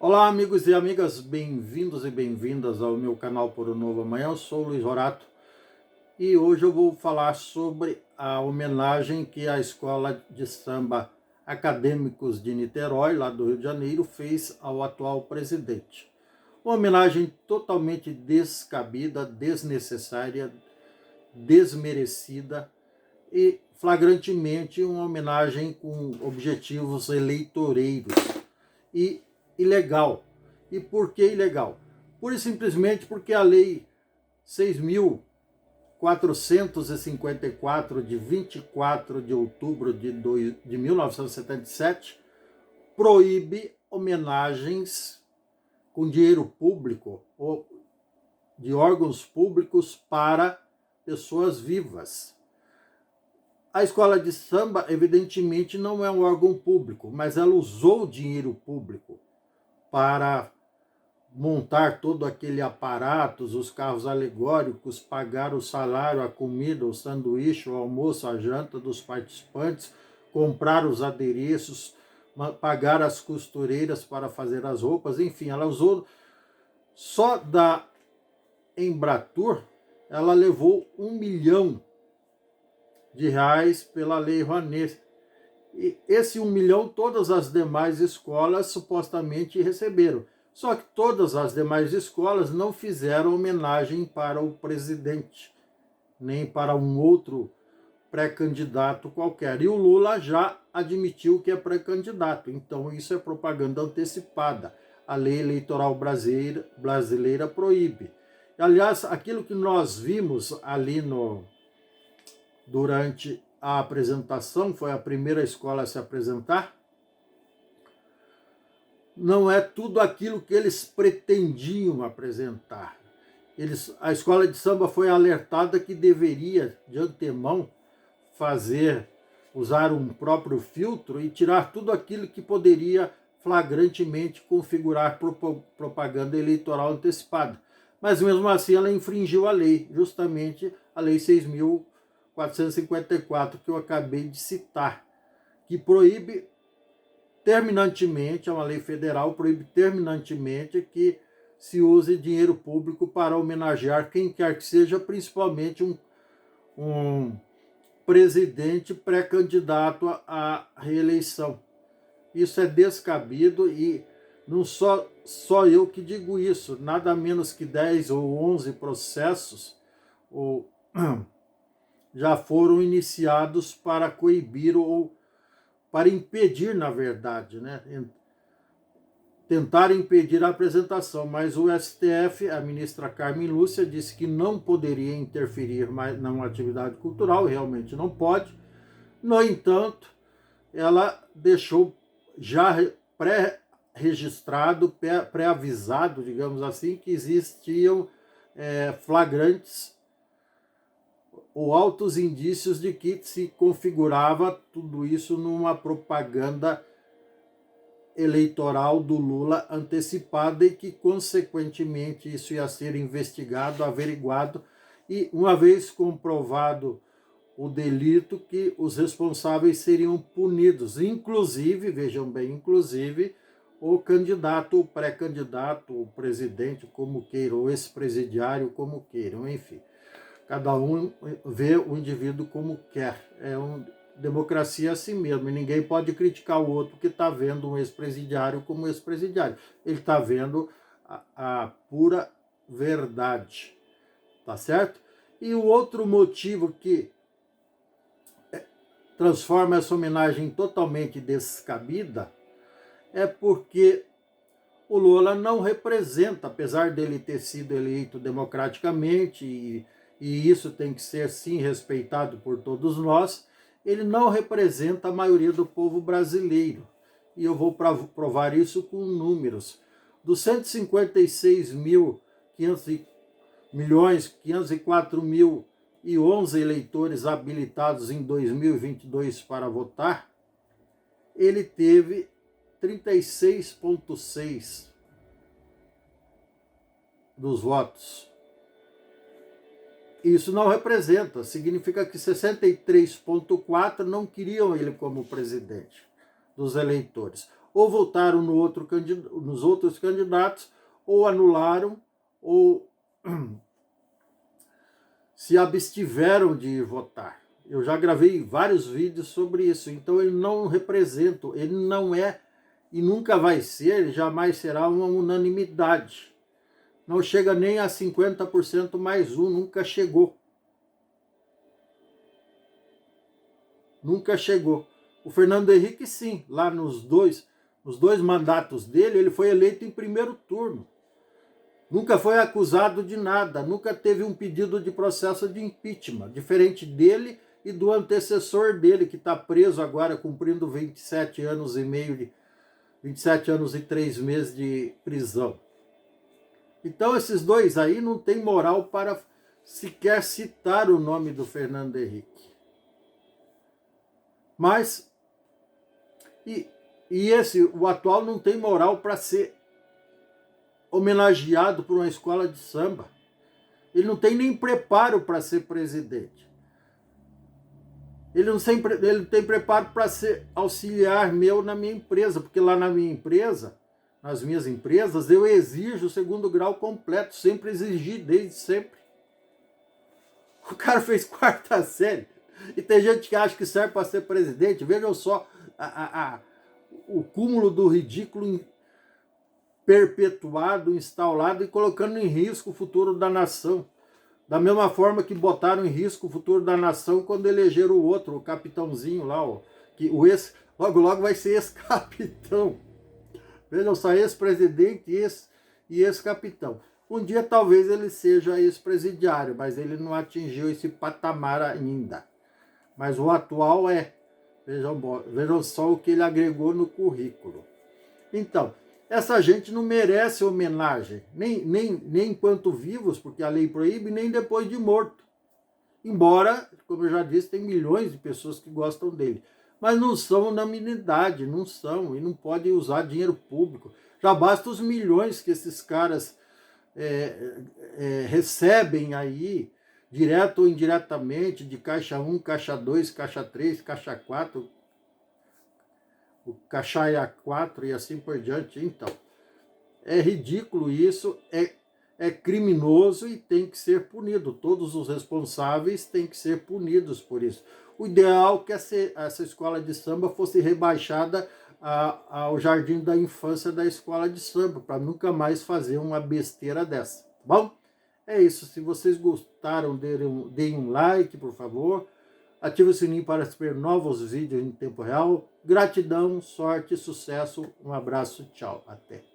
Olá, amigos e amigas, bem-vindos e bem-vindas ao meu canal Por um Novo Amanhã. Eu sou o Luiz Rorato e hoje eu vou falar sobre a homenagem que a Escola de Samba Acadêmicos de Niterói, lá do Rio de Janeiro, fez ao atual presidente. Uma homenagem totalmente descabida, desnecessária, desmerecida e flagrantemente uma homenagem com objetivos eleitoreiros e ilegal. E por que ilegal? Pura e simplesmente porque a Lei 6.454, de 24 de outubro de 1977, proíbe homenagens com dinheiro público ou de órgãos públicos para pessoas vivas. A escola de samba, evidentemente, não é um órgão público, mas ela usou dinheiro público para montar todo aquele aparato, os carros alegóricos, pagar o salário, a comida, o sanduíche, o almoço, a janta dos participantes, comprar os adereços, pagar as costureiras para fazer as roupas, enfim, ela usou só da Embratur, ela levou R$ 1 milhão pela Lei Rouanet. E esse 1 milhão todas as demais escolas supostamente receberam. Só que todas as demais escolas não fizeram homenagem para o presidente, nem para um outro pré-candidato qualquer. E o Lula já admitiu que é pré-candidato. Então isso é propaganda antecipada. A lei eleitoral brasileira proíbe. Aliás, aquilo que nós vimos ali durante a apresentação, foi a primeira escola a se apresentar, não é tudo aquilo que eles pretendiam apresentar. A escola de samba foi alertada que deveria, de antemão, usar um próprio filtro e tirar tudo aquilo que poderia flagrantemente configurar propaganda eleitoral antecipada. Mas mesmo assim ela infringiu a lei, justamente a Lei 6.454, que eu acabei de citar, que proíbe terminantemente, é uma lei federal, proíbe terminantemente que se use dinheiro público para homenagear quem quer que seja, principalmente um presidente pré-candidato à reeleição. Isso é descabido e não só eu que digo isso, nada menos que 10 ou 11 processos já foram iniciados para coibir ou para impedir, na verdade, né? Tentar impedir a apresentação, mas o STF, a ministra Carmen Lúcia, disse que não poderia interferir mais numa atividade cultural, realmente não pode. No entanto, ela deixou já pré-registrado, pré-avisado, digamos assim, que existiam flagrantes ou altos indícios de que se configurava tudo isso numa propaganda eleitoral do Lula antecipada e que, consequentemente, isso ia ser investigado, averiguado e, uma vez comprovado o delito, que os responsáveis seriam punidos, inclusive, vejam bem, inclusive o candidato, o pré-candidato, o presidente, como queiram, o ex-presidiário, como queiram, enfim. Cada um vê o indivíduo como quer. É uma democracia assim mesmo. E ninguém pode criticar o outro que está vendo um ex-presidiário como ex-presidiário. Ele está vendo a pura verdade. Tá certo? E o outro motivo que transforma essa homenagem totalmente descabida é porque o Lula não representa, apesar dele ter sido eleito democraticamente, e isso tem que ser sim respeitado por todos nós, ele não representa a maioria do povo brasileiro. E eu vou provar isso com números. Dos 156.504.011 eleitores habilitados em 2022 para votar, ele teve 36,6% dos votos. Isso não representa, significa que 63,4% não queriam ele como presidente dos eleitores. ou votaram nos outros candidatos, ou anularam, ou se abstiveram de votar. Eu já gravei vários vídeos sobre isso. Então ele não representa, ele não é e nunca vai ser, ele jamais será uma unanimidade. Não chega nem a 50% mais um, nunca chegou. Nunca chegou. O Fernando Henrique, sim, lá nos dois mandatos dele, ele foi eleito em primeiro turno. Nunca foi acusado de nada, nunca teve um pedido de processo de impeachment, diferente dele e do antecessor dele, que está preso agora, cumprindo 27 anos e meio, 27 anos e 3 meses de prisão. Então esses dois aí não tem moral para sequer citar o nome do Fernando Henrique. Mas, o atual não tem moral para ser homenageado por uma escola de samba. Ele não tem nem preparo para ser presidente. Ele tem preparo para ser auxiliar meu na minha empresa, porque lá na minha empresa, nas minhas empresas, eu exijo o 2º grau completo, sempre exigi, desde sempre. O cara fez 4ª série. E tem gente que acha que serve para ser presidente. Vejam só o cúmulo do ridículo perpetuado, instalado e colocando em risco o futuro da nação. Da mesma forma que botaram em risco o futuro da nação quando elegeram o outro, o capitãozinho lá, que logo logo vai ser ex-capitão. Vejam só, ex-presidente e ex-capitão. Um dia talvez ele seja ex-presidiário, mas ele não atingiu esse patamar ainda. Mas o atual é. Vejam só o que ele agregou no currículo. Então, essa gente não merece homenagem, nem enquanto vivos, porque a lei proíbe, nem depois de morto. Embora, como eu já disse, tem milhões de pessoas que gostam dele. Mas não são unanimidade, não são, e não podem usar dinheiro público. Já basta os milhões que esses caras recebem aí, direto ou indiretamente, de Caixa 1, Caixa 2, Caixa 3, Caixa 4, o Caixaia 4 e assim por diante. Então, é ridículo isso, é criminoso e tem que ser punido. Todos os responsáveis têm que ser punidos por isso. O ideal é que essa escola de samba fosse rebaixada ao jardim da infância da escola de samba, para nunca mais fazer uma besteira dessa. Bom, é isso. Se vocês gostaram, deem um like, por favor. Ative o sininho para receber novos vídeos em tempo real. Gratidão, sorte, sucesso. Um abraço, tchau. Até.